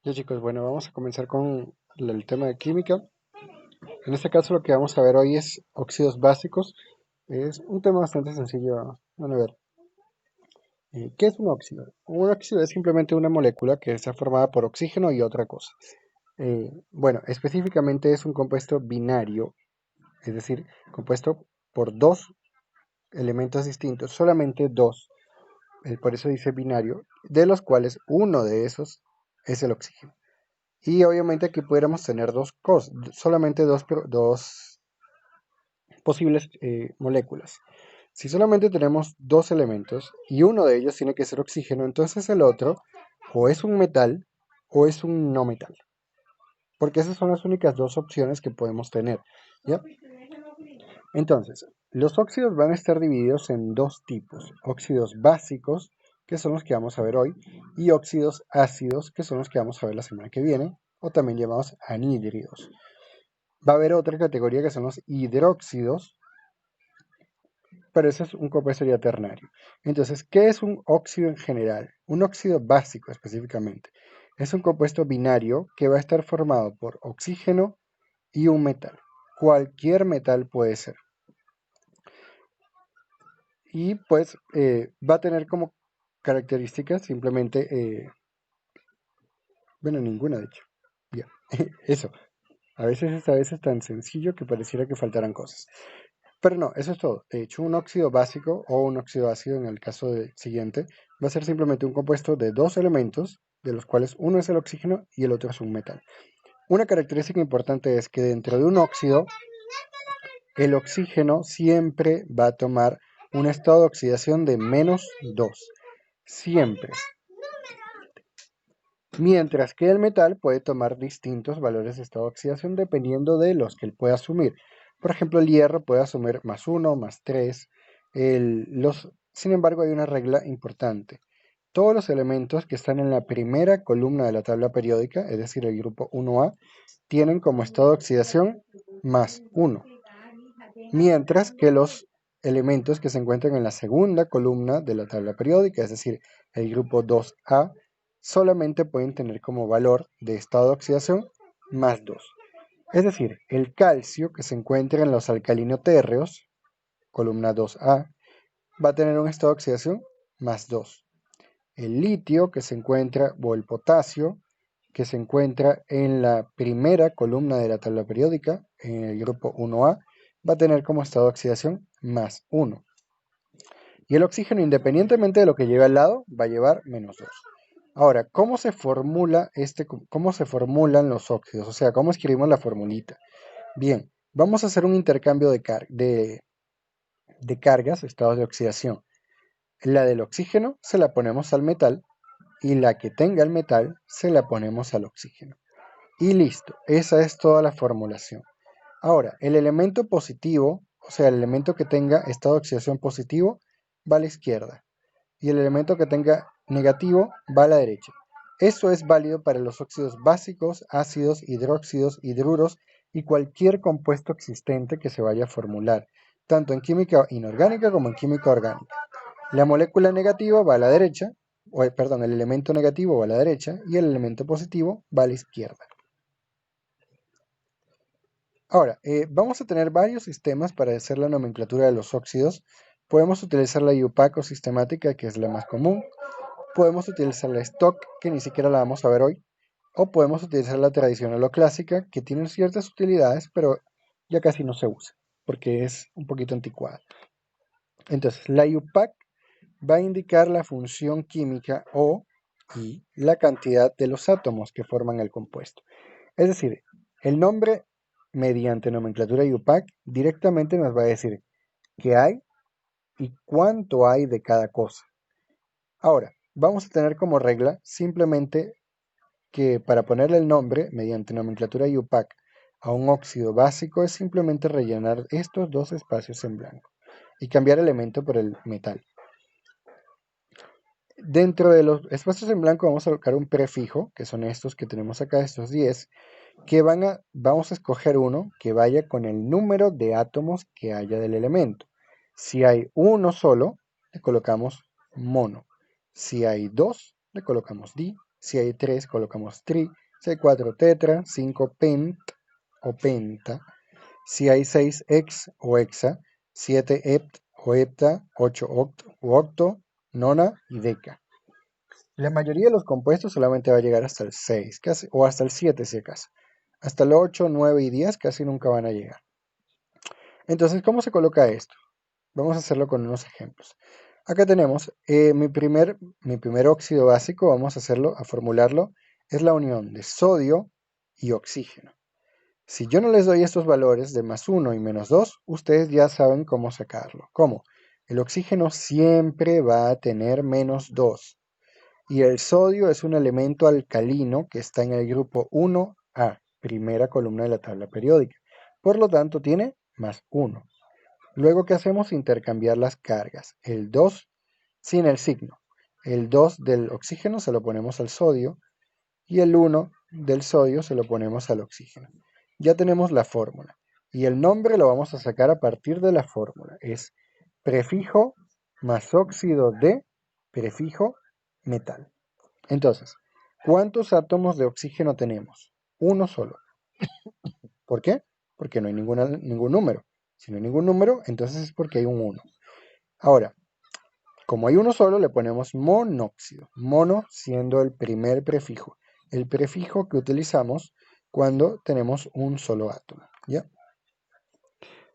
Ya chicos, bueno, vamos a comenzar con el tema de química. En este caso lo que vamos a ver hoy es óxidos básicos. Es un tema bastante sencillo. Van a ver, ¿qué es un óxido? Un óxido es simplemente una molécula que está formada por oxígeno y otra cosa. Bueno, específicamente es un compuesto binario, es decir, compuesto por dos elementos distintos, solamente dos, por eso dice binario, de los cuales uno de esos es el oxígeno. Y obviamente aquí pudiéramos tener dos cosas, solamente dos posibles moléculas. Si solamente tenemos dos elementos y uno de ellos tiene que ser oxígeno, entonces el otro o es un metal o es un no metal. Porque esas son las únicas dos opciones que podemos tener. ¿Ya? Entonces, los óxidos van a estar divididos en dos tipos. Óxidos básicos, que son los que vamos a ver hoy, y óxidos ácidos, que son los que vamos a ver la semana que viene, o también llamados anhídridos. Va a haber otra categoría que son los hidróxidos, pero ese es un compuesto ya ternario. Entonces, ¿qué es un óxido en general? Un óxido básico específicamente. Es un compuesto binario que va a estar formado por oxígeno y un metal. Cualquier metal puede ser. Y pues va a tener como características simplemente, bueno, ninguna de hecho. Ya, eso. A veces es tan sencillo que pareciera que faltaran cosas. Pero no, eso es todo. De hecho, un óxido básico o un óxido ácido en el caso del siguiente va a ser simplemente un compuesto de dos elementos, de los cuales uno es el oxígeno y el otro es un metal. Una característica importante es que dentro de un óxido, el oxígeno siempre va a tomar un estado de oxidación de -2. Siempre. Mientras que el metal puede tomar distintos valores de estado de oxidación dependiendo de los que él pueda asumir. Por ejemplo, el hierro puede asumir +1, +3. Sin embargo, hay una regla importante. Todos los elementos que están en la primera columna de la tabla periódica, es decir, el grupo 1A, tienen como estado de oxidación +1. Mientras que los elementos que se encuentran en la segunda columna de la tabla periódica, es decir, el grupo 2A, solamente pueden tener como valor de estado de oxidación +2. Es decir, el calcio que se encuentra en los alcalinotérreos, columna 2A, va a tener un estado de oxidación +2. El litio que se encuentra, o el potasio, que se encuentra en la primera columna de la tabla periódica, en el grupo 1A, va a tener como estado de oxidación +1. Y el oxígeno, independientemente de lo que lleve al lado, va a llevar -2. Ahora, ¿cómo se formulan los óxidos? O sea, ¿cómo escribimos la formulita? Bien, vamos a hacer un intercambio de cargas, estados de oxidación. La del oxígeno se la ponemos al metal y la que tenga el metal se la ponemos al oxígeno. Y listo, esa es toda la formulación. Ahora, el elemento positivo, o sea, el elemento que tenga estado de oxidación positivo, va a la izquierda. Y el elemento que tenga negativo va a la derecha. Eso es válido para los óxidos básicos, ácidos, hidróxidos, hidruros y cualquier compuesto existente que se vaya a formular, tanto en química inorgánica como en química orgánica. La molécula negativa va a la derecha, perdón, el elemento negativo va a la derecha y el elemento positivo va a la izquierda. Ahora, vamos a tener varios sistemas para hacer la nomenclatura de los óxidos. Podemos utilizar la IUPAC o sistemática, que es la más común. Podemos utilizar la stock, que ni siquiera la vamos a ver hoy. O podemos utilizar la tradicional o clásica, que tiene ciertas utilidades, pero ya casi no se usa, porque es un poquito anticuada. Entonces, la IUPAC va a indicar la función química y la cantidad de los átomos que forman el compuesto. Es decir, el nombre mediante nomenclatura IUPAC directamente nos va a decir qué hay y cuánto hay de cada cosa. Ahora, vamos a tener como regla simplemente que para ponerle el nombre mediante nomenclatura IUPAC a un óxido básico es simplemente rellenar estos dos espacios en blanco y cambiar elemento por el metal. Dentro de los espacios en blanco vamos a colocar un prefijo, que son estos que tenemos acá, estos 10, que vamos a escoger uno que vaya con el número de átomos que haya del elemento. Si hay uno solo, le colocamos mono. Si hay dos, le colocamos di. Si hay 3, colocamos tri. Si hay 4, tetra. 5, pent o penta. Si hay 6, hex o hexa. 7, hept o hepta. 8, oct o octo. Nona y deca. La mayoría de los compuestos solamente va a llegar hasta el 6, casi, o hasta el 7 si acaso. Hasta el 8, 9 y 10 casi nunca van a llegar. Entonces, ¿cómo se coloca esto? Vamos a hacerlo con unos ejemplos. Acá tenemos mi primer óxido básico, vamos a hacerlo, a formularlo, es la unión de sodio y oxígeno. Si yo no les doy estos valores de más 1 y menos 2, ustedes ya saben cómo sacarlo. ¿Cómo? El oxígeno siempre va a tener menos 2 y el sodio es un elemento alcalino que está en el grupo 1A, primera columna de la tabla periódica. Por lo tanto, tiene más 1. Luego, ¿qué hacemos? Intercambiar las cargas. El 2 sin el signo. El 2 del oxígeno se lo ponemos al sodio y el 1 del sodio se lo ponemos al oxígeno. Ya tenemos la fórmula. Y el nombre lo vamos a sacar a partir de la fórmula. Es prefijo más óxido de prefijo metal. Entonces, ¿cuántos átomos de oxígeno tenemos? Uno solo. ¿Por qué? Porque no hay ningún número. Si no hay ningún número, entonces es porque hay un 1. Ahora, como hay uno solo, le ponemos monóxido. Mono siendo el primer prefijo. El prefijo que utilizamos cuando tenemos un solo átomo. ¿Ya?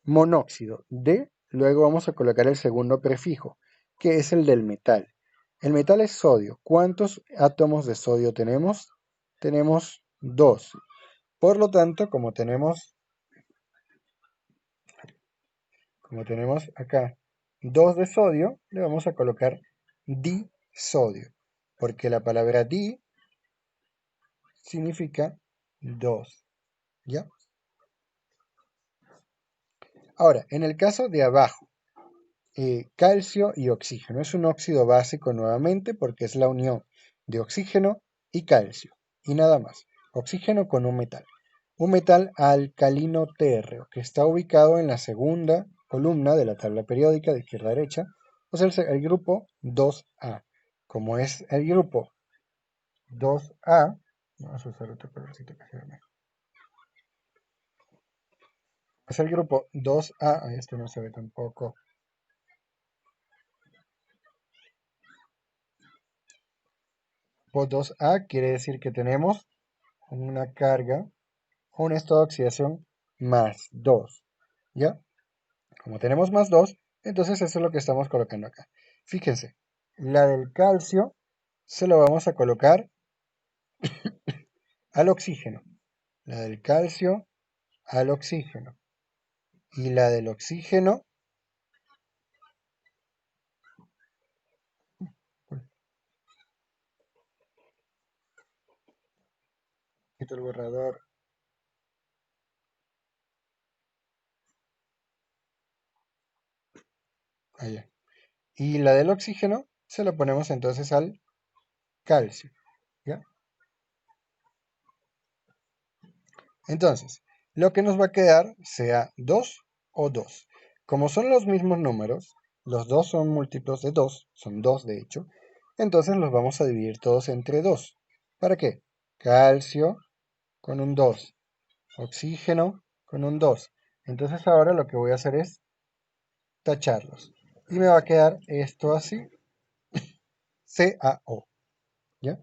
Monóxido de, luego vamos a colocar el segundo prefijo, que es el del metal. El metal es sodio. ¿Cuántos átomos de sodio tenemos? Tenemos 2. Por lo tanto, como tenemos acá 2 de sodio, le vamos a colocar disodio, porque la palabra di significa 2, ¿ya? Ahora, en el caso de abajo, calcio y oxígeno. Es un óxido básico nuevamente porque es la unión de oxígeno y calcio. Y nada más. Oxígeno con un metal. Un metal alcalino térreo que está ubicado en la segunda columna de la tabla periódica de izquierda a derecha. O sea, el grupo 2A. Como es el grupo 2A, vamos a usar otro colorcito que sea mejor. Es el grupo 2A, este no se ve tampoco. Grupo 2A quiere decir que tenemos una carga, un estado de oxidación más 2, ¿ya? Como tenemos más 2, entonces eso es lo que estamos colocando acá. Fíjense, la del calcio se lo vamos a colocar al oxígeno. La del calcio al oxígeno. Y la del oxígeno, quito el borrador, allá. Y la del oxígeno se lo ponemos entonces al calcio, ¿ya? Entonces, lo que nos va a quedar sea 2 o 2. Como son los mismos números, los dos son múltiplos de 2, son 2 de hecho, entonces los vamos a dividir todos entre 2. ¿Para qué? Calcio con un 2, oxígeno con un 2. Entonces ahora lo que voy a hacer es tacharlos. Y me va a quedar esto así, CaO. ¿Ya?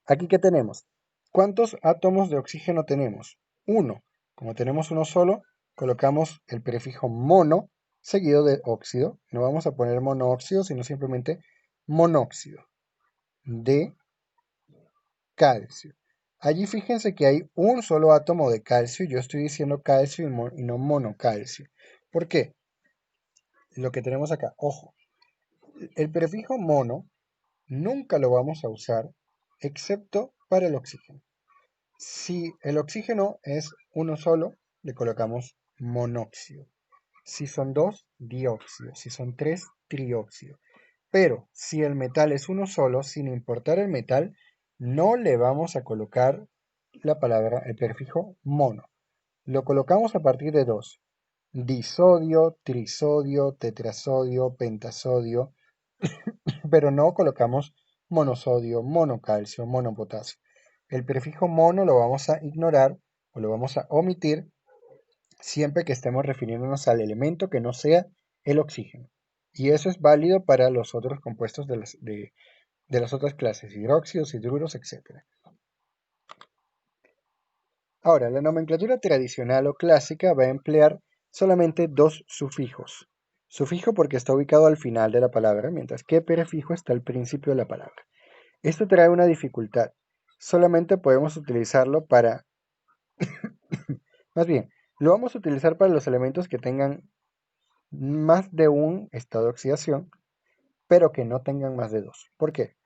Aquí, ¿qué tenemos? ¿Cuántos átomos de oxígeno tenemos? Uno. Como tenemos uno solo, colocamos el prefijo mono seguido de óxido. No vamos a poner monóxido, sino simplemente monóxido de calcio. Allí fíjense que hay un solo átomo de calcio. Yo estoy diciendo calcio y no monocalcio. ¿Por qué? Lo que tenemos acá, ojo, el prefijo mono nunca lo vamos a usar excepto para el oxígeno. Si el oxígeno es uno solo, le colocamos monóxido. Si son dos, dióxido. Si son tres, trióxido. Pero si el metal es uno solo, sin importar el metal, no le vamos a colocar la palabra, el prefijo mono. Lo colocamos a partir de dos. Disodio, trisodio, tetrasodio, pentasodio, pero no colocamos monosodio, monocalcio, monopotasio. El prefijo mono lo vamos a ignorar o lo vamos a omitir siempre que estemos refiriéndonos al elemento que no sea el oxígeno. Y eso es válido para los otros compuestos de las otras clases, hidróxidos, hidruros, etc. Ahora, la nomenclatura tradicional o clásica va a emplear solamente dos sufijos. Sufijo porque está ubicado al final de la palabra, mientras que prefijo está al principio de la palabra. Esto trae una dificultad. Solamente podemos utilizarlo para, más bien, lo vamos a utilizar para los elementos que tengan más de un estado de oxidación, pero que no tengan más de dos. ¿Por qué?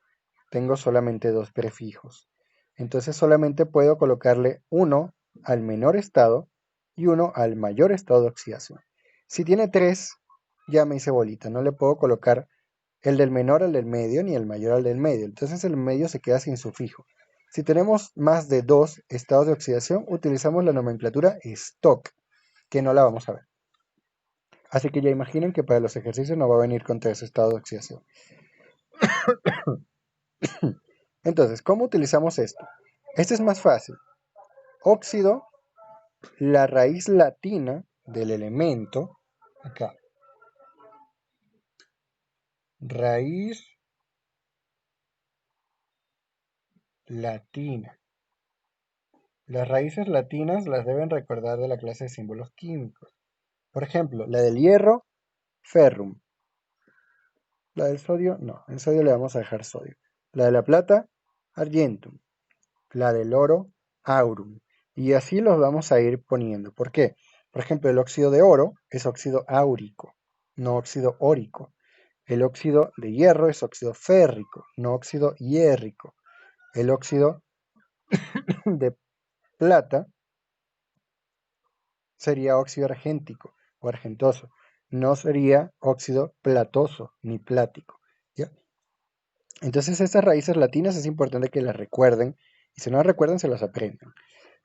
Tengo solamente dos prefijos. Entonces solamente puedo colocarle uno al menor estado y uno al mayor estado de oxidación. Si tiene tres, ya me hice bolita. No le puedo colocar el del menor al del medio ni el mayor al del medio. Entonces el medio se queda sin sufijo. Si tenemos más de dos estados de oxidación, utilizamos la nomenclatura stock, que no la vamos a ver. Así que ya imaginen que para los ejercicios no va a venir con tres estados de oxidación. Entonces, ¿cómo utilizamos esto? Este es más fácil. Óxido, la raíz latina del elemento, acá, raíz latina. Las raíces latinas las deben recordar de la clase de símbolos químicos. Por ejemplo, la del hierro, ferrum. La del sodio, no, en sodio le vamos a dejar sodio. La de la plata, argentum. La del oro, aurum. Y así los vamos a ir poniendo. ¿Por qué? Por ejemplo, el óxido de oro es óxido áurico, no óxido órico. El óxido de hierro es óxido férrico, no óxido hiérrico. El óxido de plata sería óxido argéntico o argentoso. No sería óxido platoso ni plático. ¿Ya? Entonces estas raíces latinas es importante que las recuerden y si no las recuerdan se las aprendan.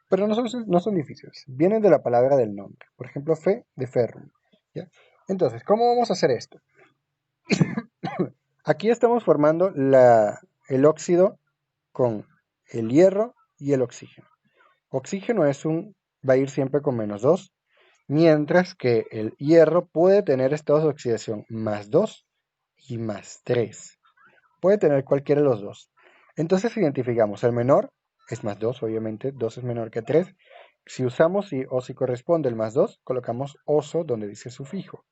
Pero no son difíciles. Vienen de la palabra del nombre. Por ejemplo, fe de ferrum. ¿Ya? Entonces, ¿cómo vamos a hacer esto? Aquí estamos formando el óxido con el hierro y el oxígeno. Oxígeno va a ir siempre con -2, mientras que el hierro puede tener estados de oxidación +2 y +3. Puede tener cualquiera de los dos. Entonces identificamos el menor, es +2, obviamente, 2 es menor que 3. Si usamos o si corresponde el +2, colocamos oso donde dice sufijo.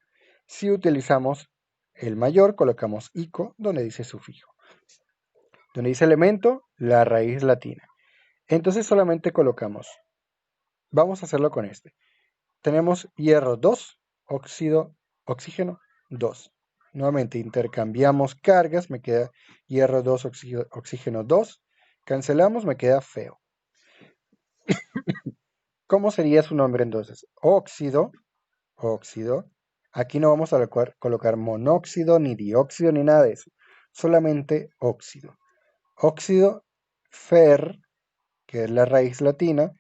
Si utilizamos el mayor, colocamos ico donde dice sufijo. Donde dice elemento, la raíz latina. Entonces solamente colocamos. Vamos a hacerlo con este. Tenemos hierro 2, oxígeno 2. Nuevamente intercambiamos cargas, me queda hierro 2, oxígeno 2. Cancelamos, me queda feo. ¿Cómo sería su nombre entonces? Óxido. Aquí no vamos a colocar monóxido, ni dióxido, ni nada de eso. Solamente óxido. Óxido fer, que es la raíz latina,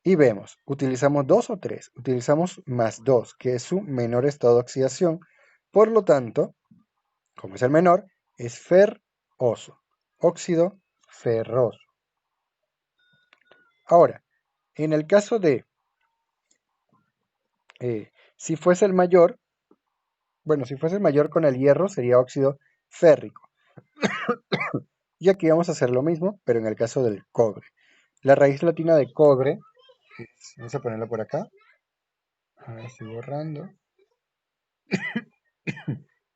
y vemos, ¿utilizamos 2 o 3? Utilizamos +2, que es su menor estado de oxidación. Por lo tanto, como es el menor, es ferroso. Óxido ferroso. Ahora, en el caso de, si fuese el mayor, si fuese el mayor con el hierro, sería óxido férrico. Y aquí vamos a hacer lo mismo, pero en el caso del cobre. La raíz latina de cobre, vamos a ponerla por acá. Ahora estoy borrando.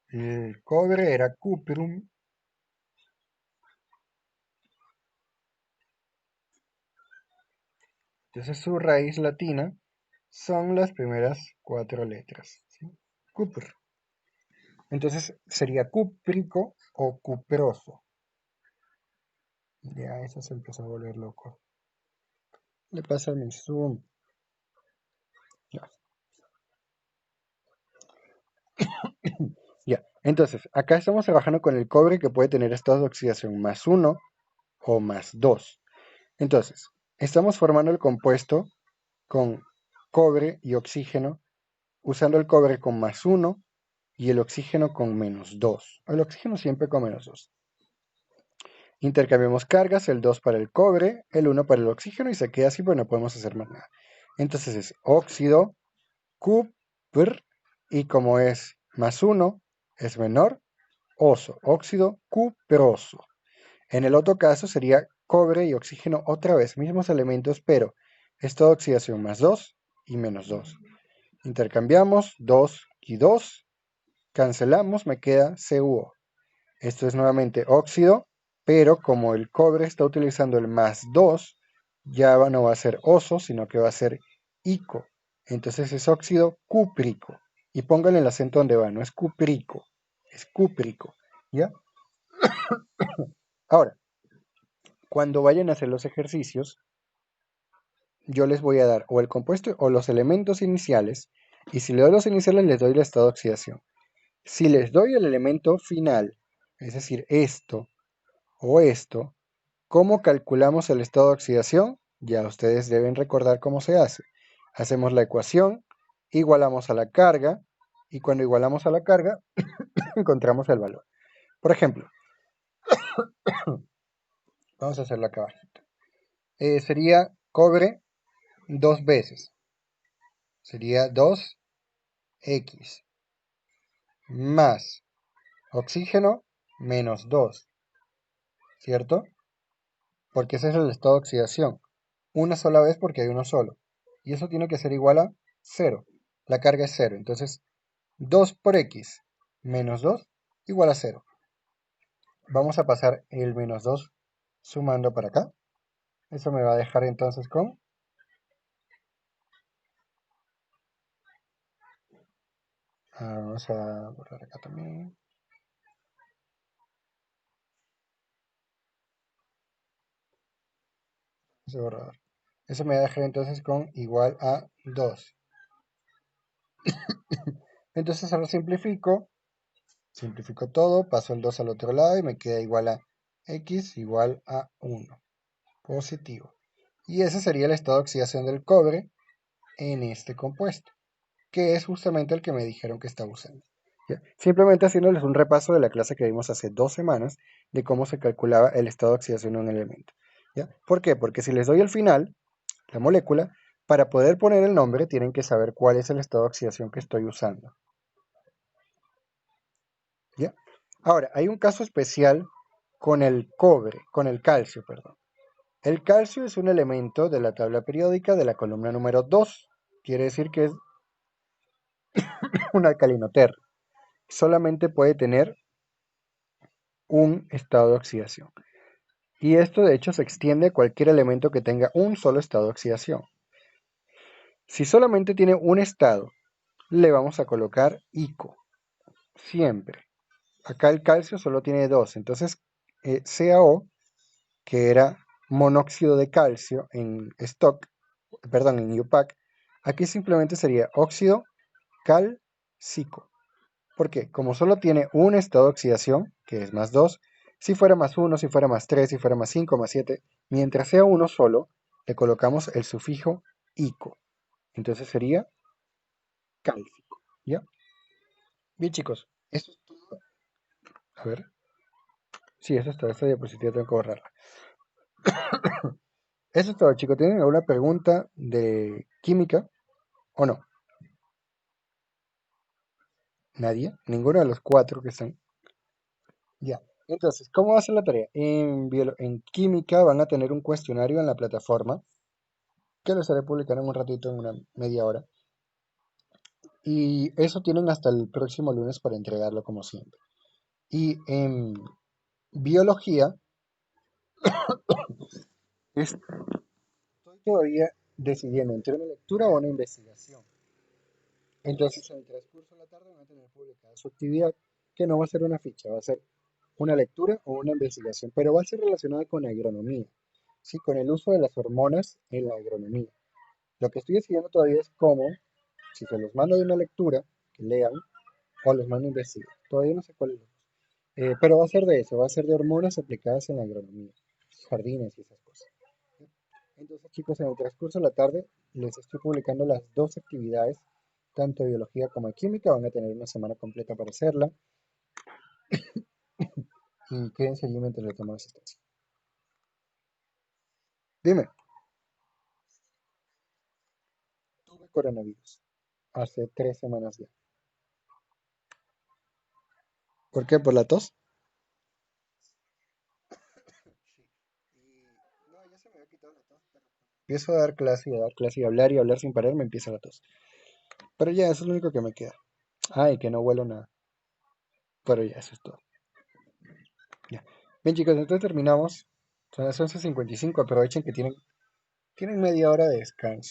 El cobre era cuprum. Entonces su raíz latina son las primeras 4 letras. ¿Sí? Cupr. Entonces sería cúprico o cuproso. Ya, eso se empezó a volver loco. Le pasa a mi zoom. Ya. Ya. Entonces, acá estamos trabajando con el cobre que puede tener estados de oxidación +1 o +2. Entonces, estamos formando el compuesto con cobre y oxígeno, usando el cobre con +1 y el oxígeno con -2. El oxígeno siempre con -2. Intercambiamos cargas, el 2 para el cobre, el 1 para el oxígeno y se queda así, pues no podemos hacer más nada. Entonces es óxido, cupr, y como es más 1, es menor, oso, óxido cuproso. En el otro caso sería cobre y oxígeno otra vez, mismos elementos, pero estado de oxidación más 2 y menos 2. Intercambiamos 2 y 2, cancelamos, me queda CuO. Esto es nuevamente óxido, pero como el cobre está utilizando el más 2, ya no va a ser oso, sino que va a ser ico. Entonces es óxido cúprico. Y pónganle el acento donde va, no es cúprico, es cúprico. ¿Ya? Ahora, cuando vayan a hacer los ejercicios, yo les voy a dar o el compuesto o los elementos iniciales, y si le doy los iniciales les doy el estado de oxidación. Si les doy el elemento final, es decir, esto o esto, ¿cómo calculamos el estado de oxidación? Ya ustedes deben recordar cómo se hace. Hacemos la ecuación, igualamos a la carga, y cuando igualamos a la carga, encontramos el valor. Por ejemplo, vamos a hacerlo acá abajo. Sería cobre 2 veces. Sería 2x más oxígeno menos 2, ¿cierto? Porque ese es el estado de oxidación. Una sola vez porque hay uno solo. Y eso tiene que ser igual a 0. La carga es 0. Entonces, 2 por x menos 2 igual a 0. Vamos a pasar el menos 2 sumando para acá. Eso me va a dejar entonces con... vamos a borrar acá también. Ese borrador. Eso me va a dejar entonces con igual a 2. Entonces ahora simplifico todo, paso el 2 al otro lado y me queda igual a x igual a 1. Positivo. Y ese sería el estado de oxidación del cobre en este compuesto, que es justamente el que me dijeron que estaba usando. ¿Ya? Simplemente haciéndoles un repaso de la clase que vimos hace 2 semanas de cómo se calculaba el estado de oxidación de un elemento. ¿Ya? ¿Por qué? Porque si les doy el final, la molécula, para poder poner el nombre tienen que saber cuál es el estado de oxidación que estoy usando. ¿Ya? Ahora, hay un caso especial con el cobre, con el calcio, perdón. El calcio es un elemento de la tabla periódica de la columna número 2. Quiere decir que es un alcalino terro. Solamente puede tener un estado de oxidación. Y esto de hecho se extiende a cualquier elemento que tenga un solo estado de oxidación. Si solamente tiene un estado, le vamos a colocar ico. Siempre. Acá el calcio solo tiene dos. Entonces, CaO, que era monóxido de calcio en stock, perdón, en IUPAC, aquí simplemente sería óxido calcico. ¿Por qué? Como solo tiene un estado de oxidación, que es más 2, si fuera más 1, si fuera más 3, si fuera más 5, más 7, mientras sea uno solo, le colocamos el sufijo ico. Entonces sería cálcico. ¿Ya? Bien, chicos. Eso es todo. A ver. Sí, eso es todo. Esta diapositiva tengo que borrarla. Eso es todo, chicos. ¿Tienen alguna pregunta de química o no? ¿Nadie? Ninguno de los cuatro que están. Ya. Entonces, ¿cómo va a ser la tarea? En química van a tener un cuestionario en la plataforma que lo estaré publicando en un ratito, en una media hora. Y eso tienen hasta el próximo lunes para entregarlo como siempre. Y en biología estoy todavía decidiendo entre una lectura o una investigación. Entonces, en el transcurso de la tarde van a tener publicada su actividad, que no va a ser una ficha, va a ser una lectura o una investigación, pero va a ser relacionada con agronomía, ¿sí? Con el uso de las hormonas en la agronomía. Lo que estoy decidiendo todavía es cómo, si se los mando de una lectura, que lean, o los mando a investigar. Todavía no sé cuál es. Pero va a ser de eso, va a ser de hormonas aplicadas en la agronomía, jardines y esas cosas. Entonces, chicos, en el transcurso de la tarde les estoy publicando las dos actividades, tanto de biología como de química. Van a tener una semana completa para hacerla y quédense allí mientras le tomo asistencia. Dime, tuve coronavirus hace 3 semanas ya. ¿Por qué? ¿Por la tos? Sí. Y no, ya se me había quitado la tos, pero empiezo a dar clase y a dar clase y hablar sin parar, me empieza la tos. Pero ya, eso es lo único que me queda. Ah, y que no huelo nada. Pero ya, eso es todo. Ya. Bien, chicos, entonces terminamos. Son las 11:55. Aprovechen que tienen media hora de descanso.